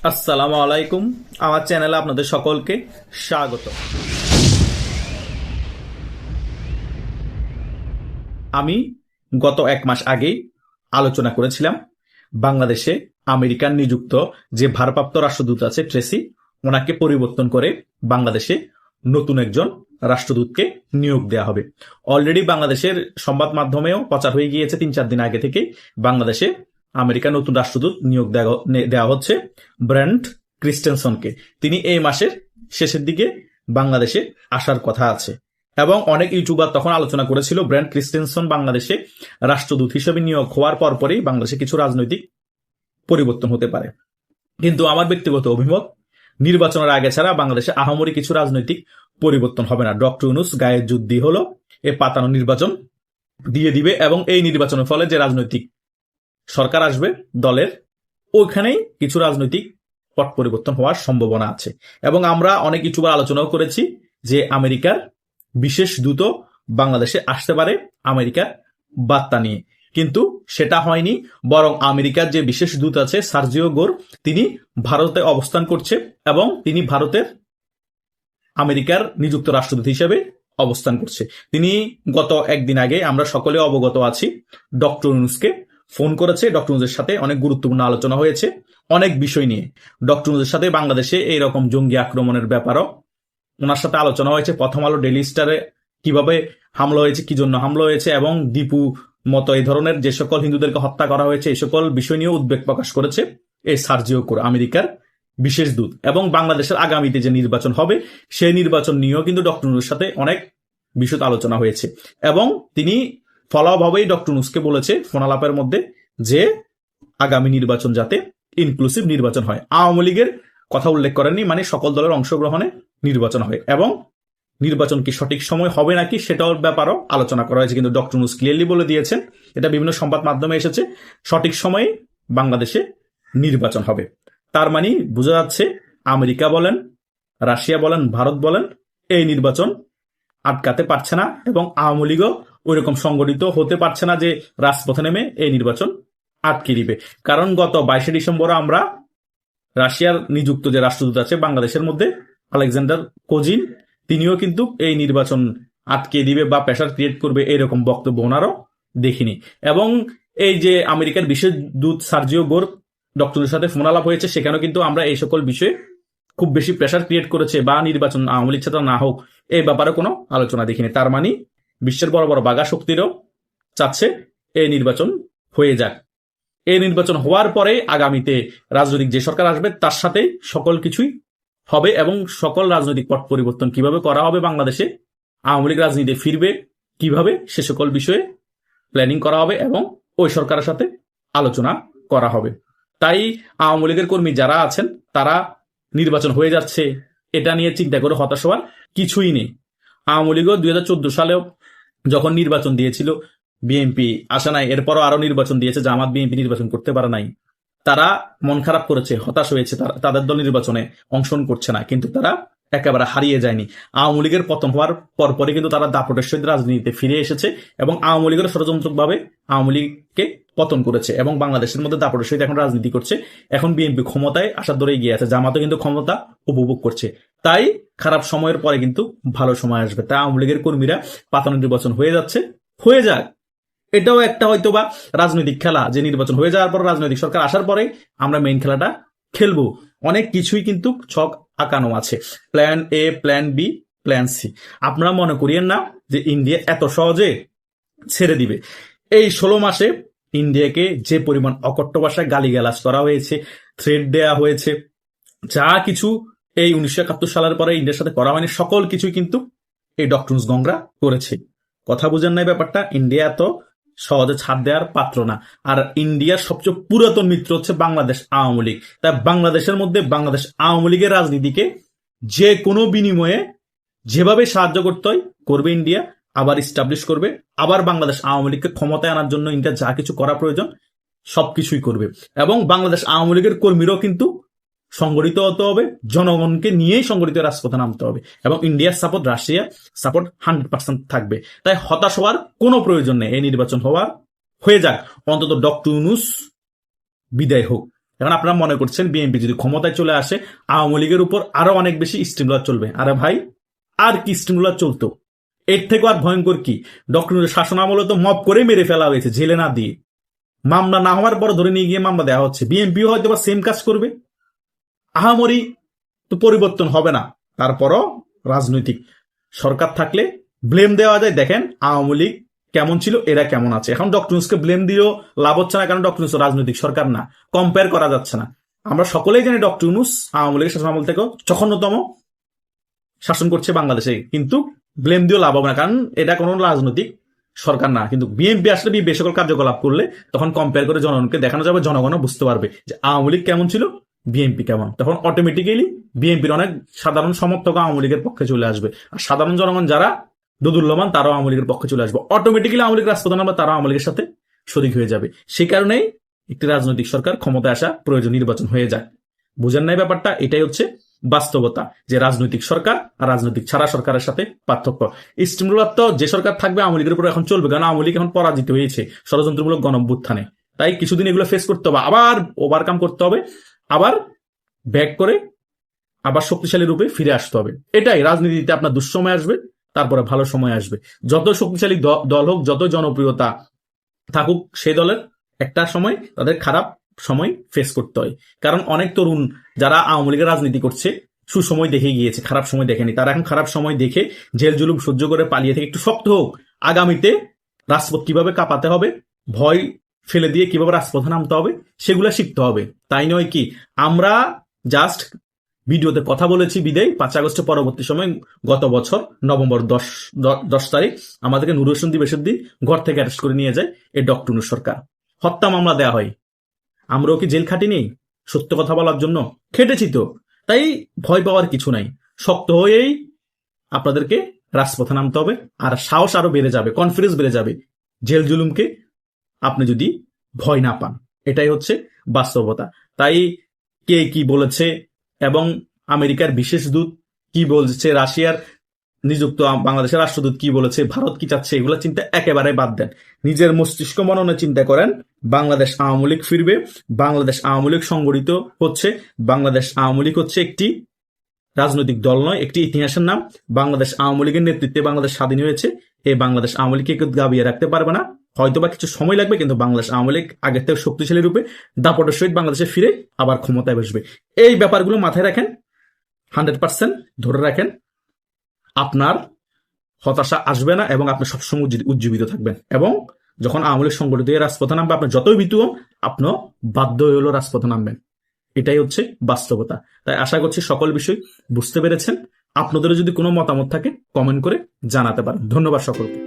আসসালামু আলাইকুম। আমার চ্যানেলে আপনাদের সকলকে স্বাগত। আমি গত এক মাস আগেই আলোচনা করেছিলাম বাংলাদেশে আমেরিকান নিযুক্ত যে ভারপ্রাপ্ত রাষ্ট্রদূত আছে ট্রেসি, ওনাকে পরিবর্তন করে বাংলাদেশে নতুন একজন রাষ্ট্রদূতকে নিয়োগ দেওয়া হবে। অলরেডি বাংলাদেশের সংবাদ মাধ্যমেও প্রচার হয়ে গিয়েছে ৩-৪ দিন আগে থেকেই বাংলাদেশে আমেরিকার নতুন রাষ্ট্রদূত নিয়োগ দেওয়া হচ্ছে ব্র্যান্ট ক্রিস্টেনসনকে। তিনি এই মাসের শেষের দিকে বাংলাদেশে আসার কথা আছে এবং অনেক ইউটিউবার তখন আলোচনা করেছিল ব্র্যান্ট ক্রিস্টেনসন বাংলাদেশে রাষ্ট্রদূত হিসেবে নিয়োগ হওয়ার পরপরই বাংলাদেশে কিছু রাজনৈতিক পরিবর্তন হতে পারে। কিন্তু আমার ব্যক্তিগত অভিমত, নির্বাচনের আগে ছাড়া বাংলাদেশে আহামরি কিছু রাজনৈতিক পরিবর্তন হবে না। ডক্টর ইউনূস গায়ের যুদ্ধ হলো এ পাতানো নির্বাচন দিয়ে দিবে এবং এই নির্বাচনের ফলে যে রাজনৈতিক সরকার আসবে দলের, ওইখানেই কিছু রাজনৈতিক পট পরিবর্তন হওয়ার সম্ভাবনা আছে। এবং আমরা অনেক ইউটিউবার আলোচনাও করেছি যে আমেরিকার বিশেষ দূত বাংলাদেশে আসতে পারে আমেরিকার বার্তা নিয়ে, কিন্তু সেটা হয়নি। বরং আমেরিকার যে বিশেষ দূত আছে সার্জিও গোর, তিনি ভারতে অবস্থান করছে এবং তিনি ভারতের আমেরিকার নিযুক্ত রাষ্ট্রদূত হিসেবে অবস্থান করছে। তিনি গত একদিন আগে, আমরা সকলে অবগত আছি, ডক্টর ইউনূসকে ফোন করেছে। ডক্টর ইউনূসের সাথে অনেক গুরুত্বপূর্ণ আলোচনা হয়েছে অনেক বিষয় নিয়ে। ডক্টর ইউনূসের সাথে বাংলাদেশে এইরকম জঙ্গি আক্রমণের ব্যাপারও ওনার সাথে আলোচনা হয়েছে। প্রথম আলো ডেইলি স্টারে কিভাবে হামলা হয়েছে, কি জন্য হামলা হয়েছে এবং দীপু মতো এই ধরনের যে সকল হিন্দুদেরকে হত্যা করা হয়েছে, এই সকল বিষয় নিয়েও উদ্বেগ প্রকাশ করেছে এই সার্জিও কোর, আমেরিকার বিশেষ দূত। এবং বাংলাদেশের আগামীতে যে নির্বাচন হবে সেই নির্বাচন নিয়েও কিন্তু ডক্টর ইউনূসের সাথে অনেক বিশদ আলোচনা হয়েছে এবং তিনি ফলাভাবেই ডক্টর ইউনূসকে বলেছে ফোনালাপের মধ্যে যে আগামী নির্বাচন যাতে ইনক্লুসিভ নির্বাচন হয়। আওয়ামী লীগের কথা উল্লেখ করেননি, মানে সকল দলের অংশগ্রহণে নির্বাচন হয় এবং নির্বাচন কি সঠিক সময় হবে নাকি সেটার ব্যাপারও আলোচনা করা হয়েছে। কিন্তু ডক্টর ইউনূস ক্লিয়ারলি বলে দিয়েছেন, এটা বিভিন্ন সংবাদ মাধ্যমে এসেছে, সঠিক সময়ে বাংলাদেশে নির্বাচন হবে। তার মানে বোঝা যাচ্ছে আমেরিকা বলেন, রাশিয়া বলেন, ভারত বলেন, এই নির্বাচন আটকাতে পারছে না এবং আওয়ামী লীগও ওইরকম সংগঠিত হতে পারছে না যে রাজপথে নেমে এই নির্বাচন আটকে দিবে। কারণ গত 22শে ডিসেম্বর আমরা রাশিয়ার নিযুক্ত যে রাষ্ট্রদূত আছে বাংলাদেশের মধ্যে, আলেকজান্ডার কোজিন, তিনিও কিন্তু এই নির্বাচন আটকে দিবে বা প্রেসার ক্রিয়েট করবে এরকম বক্তব্য ওনারও দেখিনি। এবং এই যে আমেরিকার বিশেষ দূত সার্জিও গোর ডক্টরের সাথে ফোন আলাপ হয়েছে, সেখানেও কিন্তু আমরা এই সকল বিষয়ে খুব বেশি প্রেসার ক্রিয়েট করেছে বা নির্বাচন আওয়ামী লীগ ছাড়া না হোক এই ব্যাপারে কোনো আলোচনা দেখিনি। তার মানে বিশ্বের বড় বড় বাঘা শক্তিরও চাচ্ছে এই নির্বাচন হয়ে যাক। এই নির্বাচন হওয়ার পরে আগামীতে রাজনৈতিক যে সরকার আসবে তার সাথে সকল কিছুই হবে এবং সকল রাজনৈতিক পট পরিবর্তন কিভাবে করা হবে, বাংলাদেশে আওয়ামী লীগ রাজনীতি ফিরবে কিভাবে, সে সকল বিষয়ে প্ল্যানিং করা হবে এবং ওই সরকারের সাথে আলোচনা করা হবে। তাই আওয়ামী লীগের কর্মী যারা আছেন তারা নির্বাচন হয়ে যাচ্ছে এটা নিয়ে চিন্তা করে হতাশ হওয়ার কিছুই নেই। আওয়ামী লীগও 2014 সালেও যখন নির্বাচন দিয়েছিল বিএনপি আসে নাই, এরপরও আরো নির্বাচন দিয়েছে, জামাত বিএনপি নির্বাচন করতে পারে নাই। তারা মন খারাপ করেছে, হতাশ হয়েছে, তাদের দল নির্বাচনে অংশগ্রহণ করছে না, কিন্তু তারা একেবারে হারিয়ে যায়নি। আওয়ামী লীগের পতন হওয়ার পরপরই কিন্তু তারা দাপটের সহিত রাজনীতিতে ফিরে এসেছে এবং আওয়ামী লীগের ষড়যন্ত্রভাবে আওয়ামী লীগকে পতন করেছে এবং বাংলাদেশের মধ্যে দাপটের সহিত এখন রাজনীতি করছে। এখন বিএনপি ক্ষমতায় আসার দরে এগিয়ে আছে, জামাতও কিন্তু ক্ষমতা উপভোগ করছে। তাই খারাপ সময়ের পরে কিন্তু ভালো সময় আসবে। তাই আওয়ামী লীগের কর্মীরা পাতানো নির্বাচন হয়ে যাচ্ছে, হয়ে যাক। এটাও একটা হয়তো বা রাজনৈতিক খেলা যে নির্বাচন হয়ে যাওয়ার পর রাজনৈতিক সরকার আসার পরে আমরা মেইন খেলাটা খেলবো। অনেক কিছুই কিন্তু ছক আঁকানো আছে, plan A, plan B, plan C. আপনারা মনে করিয়েন না যে ইন্ডিয়া এত সহজে ছেড়ে দিবে। এই 16 মাসে ইন্ডিয়াকে যে পরিমাণ অকট্য ভাষায় গালিগালাজ করা হয়েছে, থ্রেড দেয়া হয়েছে, যা কিছু এই 1971 সালের পরে ইন্ডিয়ার সাথে করা হয়নি, সকল কিছুই কিন্তু এই ডক্টর ইউনূস গংরা করেছে। কথা বুঝেন নাই ব্যাপারটা? ইন্ডিয়া এত সহজে ছাড় দেওয়ার পাত্র না। আর ইন্ডিয়ার সবচেয়ে পুরাতন মিত্র হচ্ছে বাংলাদেশ আওয়ামী লীগ। তাই বাংলাদেশের মধ্যে বাংলাদেশ আওয়ামী লীগের রাজনীতিকে যে কোনো বিনিময়ে যেভাবে সাহায্য করতে হয় করবে ইন্ডিয়া, আবার ইস্টাবলিশ করবে, আবার বাংলাদেশ আওয়ামী লীগকে ক্ষমতায় আনার জন্য ইন্ডিয়া যা কিছু করা প্রয়োজন সবকিছুই করবে। এবং বাংলাদেশ আওয়ামী লীগের কর্মীরাও কিন্তু সংগঠিত হতে হবে, জনগণকে নিয়েই সংগঠিত রাজপথে নামতে হবে এবং ইন্ডিয়ার সাপোর্ট, রাশিয়া সাপোর্ট 100% থাকবে। তাই হতাশ হওয়ার কোনো প্রয়োজন নেই। এই নির্বাচন হয়ে যাক, অন্তত ডক্টর ইউনূস বিদায় হোক। এখন আপনারা মনে করছেন বিএনপি যদি ক্ষমতায় চলে আসে আওয়ামী লীগের উপর আরো অনেক বেশি স্টিমুলার চলবে। আরে ভাই, আর কি স্টিমুলার চলতো? এর থেকে আর ভয়ঙ্কর কি? ডক্টর শাসন আমলে তো মব করে মেরে ফেলা হয়েছে, জেলে না দিয়ে। মামলা না হওয়ার পর ধরে নিয়ে গিয়ে মামলা দেওয়া হচ্ছে। বিএনপিও হয়তো বা সেম কাজ করবে। আহামরি তো পরিবর্তন হবে না, তারপরও রাজনৈতিক সরকার থাকলে ব্লেম দেওয়া যায়। দেখেন আওয়ামী লীগ কেমন ছিল, এরা কেমন আছে। এখন ডক্টর ইউনূসকে ব্লেম দিয়েও লাভ হচ্ছে না, কারণ ডক্টর ইউনূস রাজনৈতিক সরকার না, কম্পেয়ার করা যাচ্ছে না। আমরা সকলেই জানি ডক্টর ইউনূস আওয়ামী লীগের শাসন আমল থেকে জঘন্যতম শাসন করছে বাংলাদেশে, কিন্তু ব্লেম দিয়েও লাভ হবে না, কারণ এটা কোনো রাজনৈতিক সরকার না। কিন্তু বিএনপি আসলে বেসকল কার্যকলাপ করলে তখন কম্পেয়ার করে জনগণকে দেখানো যাবে, জনগণও বুঝতে পারবে যে আওয়ামী লীগ কেমন ছিল, বিএনপি কেমন। তখন অটোমেটিক্যালি বিএনপির অনেক সাধারণ সমর্থক আওয়ামী লীগের পক্ষে চলে আসবে, আর সাধারণ জনগণ যারা দোদুল্যমান তারাও আওয়ামী লীগের পক্ষে চলে আসবে। অটোমেটিক্যালি আওয়ামী লীগ রাজপ্রধান আমরা তারা আওয়ামী লীগের সাথে শরিক হয়ে যাবে। সেই কারণেই একটি রাজনৈতিক সরকার ক্ষমতায় আসা প্রয়োজন, নির্বাচন হয়ে যায়। বুঝেন নাই ব্যাপারটা? এটাই হচ্ছে বাস্তবতা, যে রাজনৈতিক সরকার আর রাজনৈতিক ছাড়া সরকারের সাথে পার্থক্য। স্টিমুলার তো যে সরকার থাকবে আওয়ামী লীগের উপর এখন চলবে, কারণ আওয়ামী লীগ এখন পরাজিত হয়েছে ষড়যন্ত্রমূলক গণঅভ্যুত্থানে। তাই কিছুদিন এগুলো ফেস করতে হবে, আবার ওভারকাম করতে হবে, আবার ব্যাক করে আবার শক্তিশালী রূপে ফিরে আসতে হবে। এটাই রাজনীতিতে আপনার দুঃসময় আসবে, তারপরে ভালো সময় আসবে। যত শক্তিশালী দল হোক, যত জনপ্রিয়তা থাকুক, সেই দলের একটা সময় তাদের খারাপ সময় ফেস করতে হয়। কারণ অনেক তরুণ যারা আওয়ামী লীগের রাজনীতি করছে সুসময় দেখে গিয়েছে, খারাপ সময় দেখেনি। তারা এখন খারাপ সময় দেখে জেল জুলুম সহ্য করে পালিয়ে থেকে একটু শক্ত হোক, আগামীতে রাজপথ কিভাবে কাঁপাতে হবে, ভয় ফেলে দিয়ে কিভাবে রাজপথে নামতে হবে, সেগুলো শিখতে হবে। তাই নয় কি আমরা জাস্ট ভিডিওতে কথা বলেছি বিদায় 5 আগস্টের পরবর্তী সময় গত বছর নভেম্বর 10 তারিখ আমাদেরকে নূর হোসেন দিবসের দিন ঘর থেকে অ্যারেস্ট করে নিয়ে যায় এই ডক্টর ইউনূস সরকার। হত্যা মামলা দেওয়া হয়। আমরাও কি জেল খাটিনি সত্য কথা বলার জন্য? খেটেছি তো। তাই ভয় পাওয়ার কিছু নাই, শক্ত হয়েই আপনাদেরকে রাজপথে নামতে হবে, আর সাহস আরো বেড়ে যাবে, কনফিডেন্স বেড়ে যাবে জেল জুলুমকে আপনি যদি ভয় না পান। এটাই হচ্ছে বাস্তবতা। তাই কে কি বলেছে এবং আমেরিকার বিশেষ দূত কি বলছে, রাশিয়ার নিযুক্ত বাংলাদেশের রাষ্ট্রদূত কি বলেছে, ভারত কি চাচ্ছে, এগুলো চিন্তা একেবারে বাদ দেন। নিজের মস্তিষ্ক মননে চিন্তা করেন বাংলাদেশ আওয়ামী লীগ ফিরবে, বাংলাদেশ আওয়ামী লীগ সংগঠিত হচ্ছে, বাংলাদেশ আওয়ামী লীগ হচ্ছে একটি রাজনৈতিক দল নয়, একটি ইতিহাসের নাম। বাংলাদেশ আওয়ামী লীগের নেতৃত্বে বাংলাদেশ স্বাধীন হয়েছে। এই বাংলাদেশ আওয়ামী লীগকে কেউ দাবিয়ে রাখতে পারবে না। হয়তোবা কিছু সময় লাগবে, কিন্তু বাংলাদেশ আওয়ামী লীগ আগের থেকে শক্তিশালী রূপে দাপটের সহিত বাংলাদেশে ফিরে আবার ক্ষমতায় বসবে। এই ব্যাপারগুলো মাথায় রাখেন, 100% ধরে রাখেন, আপনার হতাশা আসবে না এবং আপনি সবসময় উজ্জীবিত থাকবেন। এবং যখন আওয়ামী লীগ সংগঠিত হয়ে রাজপথে নামবে, আপনি যতই ভীতু হন, আপনিও বাধ্য হয়ে হলেও রাজপথে নামবেন। এটাই হচ্ছে বাস্তবতা। তাই আশা করছি সকল বিষয় বুঝতে পেরেছেন। আপনাদেরও যদি কোনো মতামত থাকে কমেন্ট করে জানাতে পারেন। ধন্যবাদ সকলকে।